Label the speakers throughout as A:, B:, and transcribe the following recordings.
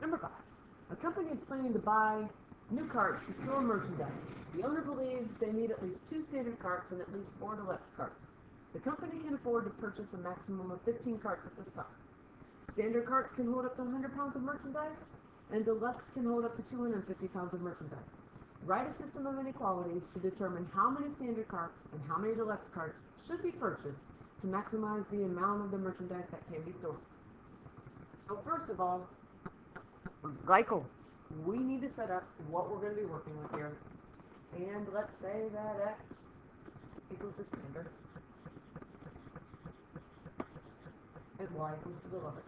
A: Number 5. A company is planning to buy new carts to store merchandise. The owner believes they need at least 2 standard carts and at least 4 deluxe carts. The company can afford to purchase a maximum of 15 carts at this time. Standard carts can hold up to 100 pounds of merchandise, and deluxe can hold up to 250 pounds of merchandise. Write a system of inequalities to determine how many standard carts and how many deluxe carts should be purchased to maximize the amount of the merchandise that can be stored. So first of all, like always, we need to set up what we're going to be working with here. And let's say that X equals the standard and Y equals the deluxe.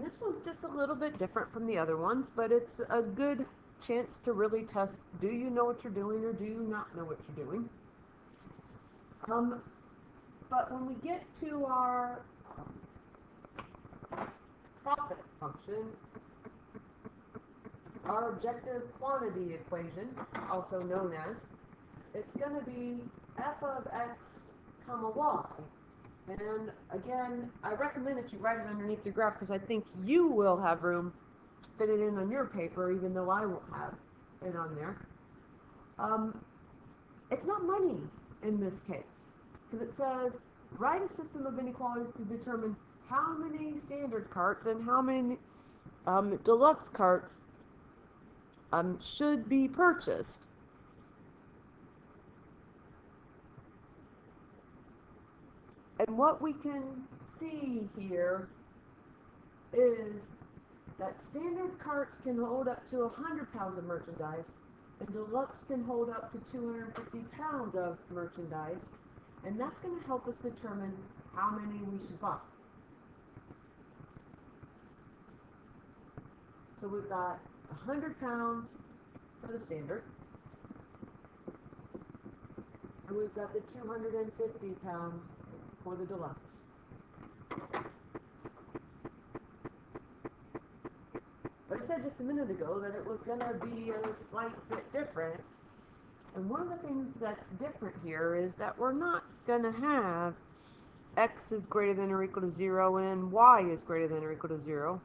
A: This one's just a little bit different from the other ones, but it's a good chance to really test, do you know what you're doing or do you not know what you're doing? But when we get to our profit function, our objective quantity equation, also known as, it's going to be f of x comma y. And again, I recommend that you write it underneath your graph because I think you will have room to fit it in on your paper, even though I won't have it on there. It's not money in this case, because it says write a system of inequalities to determine how many standard carts and how many deluxe carts should be purchased. And what we can see here is that standard carts can hold up to 100 pounds of merchandise, and deluxe can hold up to 250 pounds of merchandise, and that's going to help us determine how many we should buy. So we've got 100 pounds for the standard, and we've got the 250 pounds for the deluxe. But I said just a minute ago that it was going to be a slight bit different. And one of the things that's different here is that we're not going to have x is greater than or equal to 0 and y is greater than or equal to 0.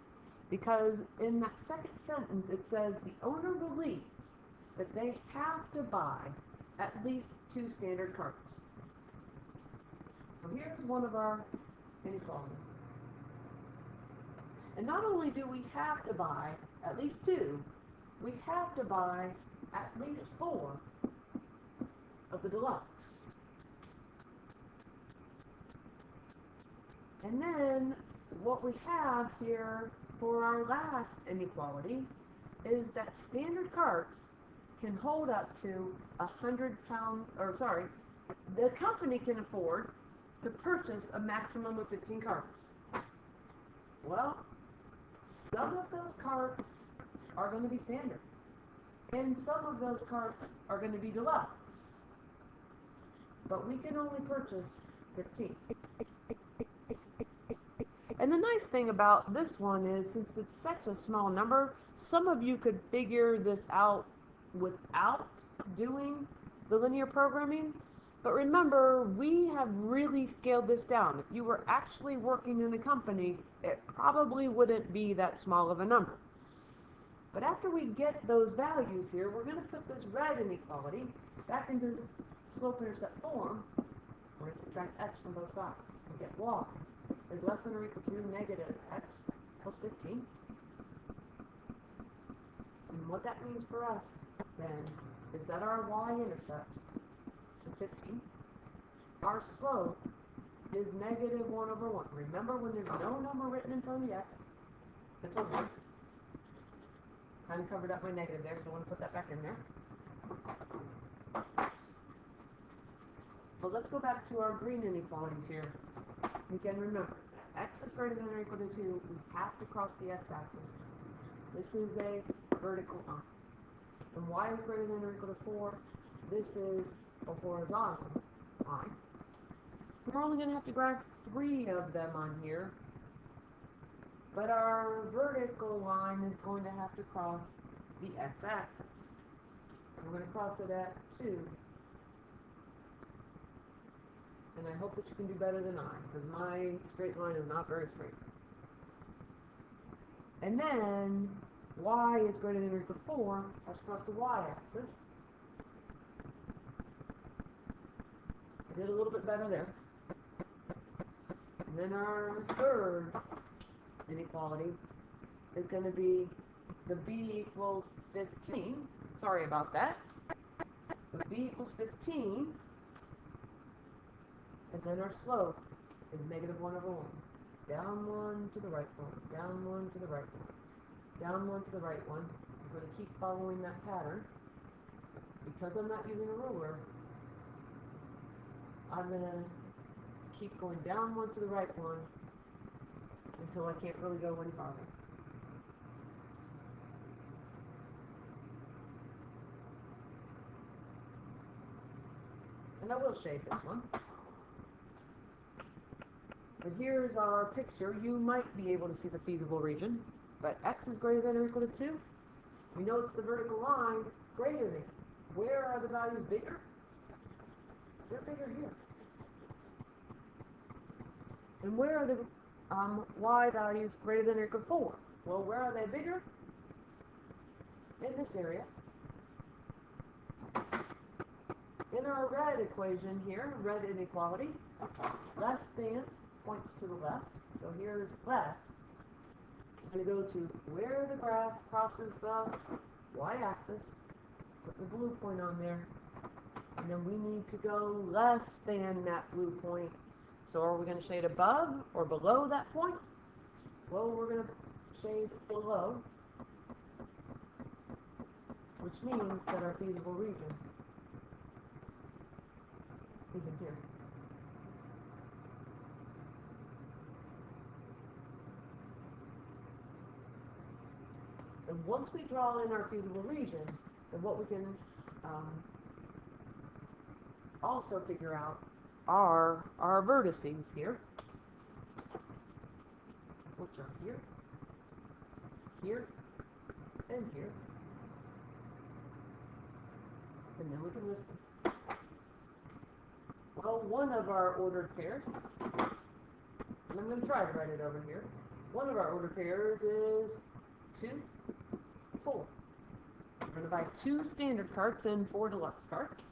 A: Because in that second sentence it says the owner believes that they have to buy at least 2 standard carts. So here's one of our inequalities. And not only do we have to buy at least 2, we have to buy at least 4 of the deluxe. And then what we have here for our last inequality is that standard carts can hold up to 100 pounds, or sorry, the company can afford to purchase a maximum of 15 carts. Well, some of those carts are going to be standard, and some of those carts are going to be deluxe, but we can only purchase 15. And the nice thing about this one is, since it's such a small number, some of you could figure this out without doing the linear programming. But remember, we have really scaled this down. If you were actually working in a company, it probably wouldn't be that small of a number. But after we get those values here, we're going to put this red inequality back into slope-intercept form. We're going to subtract x from both sides and get y is less than or equal to negative x plus 15. And what that means for us, then, is that our y-intercept, 15, our slope is negative 1 over 1. Remember, when there's no number written in front of the x, it's a 1. Kind of covered up my negative there, so I want to put that back in there. But let's go back to our green inequalities here. Again, remember, x is greater than or equal to 2. We have to cross the x-axis. This is a vertical line. And y is greater than or equal to 4. This is a horizontal line. We're only going to have to graph 3 of them on here, but our vertical line is going to have to cross the x-axis. We're going to cross it at 2 and I hope that you can do better than I, because my straight line is not very straight. And then y is greater than or equal to 4, that's across the y-axis. I did a little bit better there. And then our third inequality is going to be the b equals 15. Sorry about that. The b equals 15. And then our slope is negative 1 over 1. Down 1 to the right 1. Down 1 to the right 1. Down 1 to the right 1. I'm going to keep following that pattern. Because I'm not using a ruler, I'm going to keep going down 1 to the right 1 until I can't really go any farther. And I will shade this one. But here's our picture. You might be able to see the feasible region, but x is greater than or equal to 2. We know it's the vertical line greater than. Where are the values bigger? They're bigger here. And where are the y values greater than or equal to 4? Well, where are they bigger? In this area. In our red equation here, red inequality, less than points to the left. So here's less. I'm going to go to where the graph crosses the y-axis, put the blue point on there, and then we need to go less than that blue point. So are we going to shade above or below that point? Well, we're going to shade below, which means that our feasible region is in here. And once we draw in our feasible region, then what we can also figure out are our vertices here, which are here, here, and here. And then we can list them. Well, one of our ordered pairs, and I'm going to try to write it over here, one of our ordered pairs is 2, 4. We're going to buy 2 standard carts and 4 deluxe carts.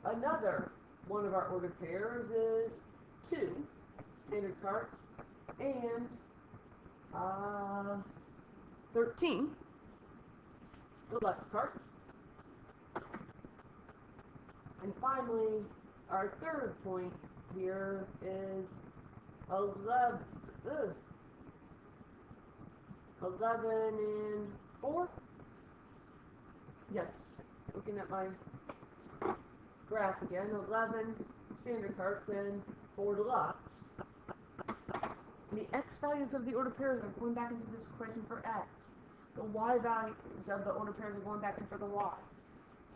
A: Another one of our ordered pairs is 2 standard carts and 13 deluxe carts. And finally, our third point here is 11 and 4. Yes, looking at my graph again, 11 standard carts and 4 deluxe. The x values of the order pairs are going back into this equation for x. The y values of the order pairs are going back in for the y.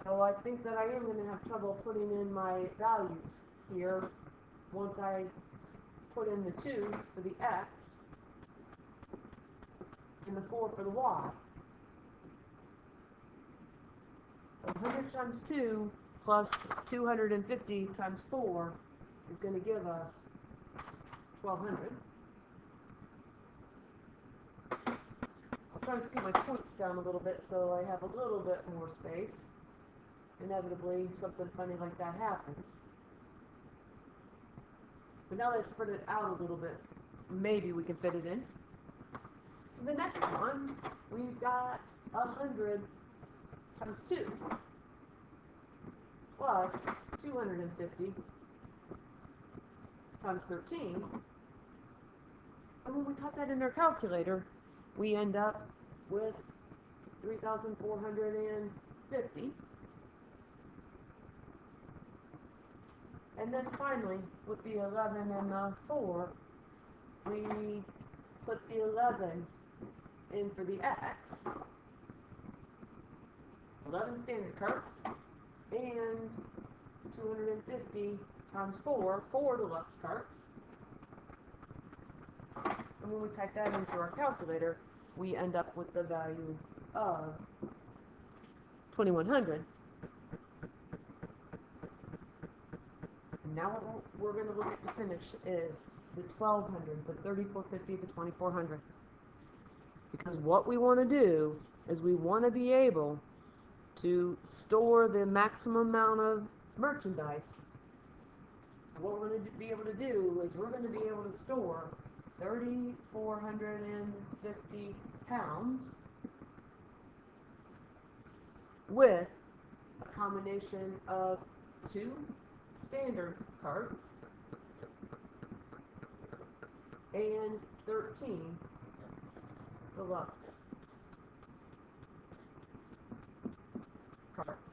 A: So I think that I am going to have trouble putting in my values here once I put in the 2 for the x and the 4 for the y. 100 times 2 plus 250 times 4 is going to give us 1200. I'll try to scoot my points down a little bit so I have a little bit more space. Inevitably, something funny like that happens. But now that I spread it out a little bit, maybe we can fit it in. So the next one, we've got 100 times 2 plus 250 times 13. And when we type that in our calculator, we end up with 3,450. And then finally, with the 11 and the 4, we put the 11 in for the x. 11 standard carts and 250 times 4, 4 deluxe carts. And when we type that into our calculator, we end up with the value of 2100. Now what we're going to look at to finish is the 1200, the 3450, the 2400. Because what we want to do is we want to be able to store the maximum amount of merchandise. So what we're going to be able to do is we're going to be able to store 3,450 pounds with a combination of 2 standard carts and 13 deluxe carts.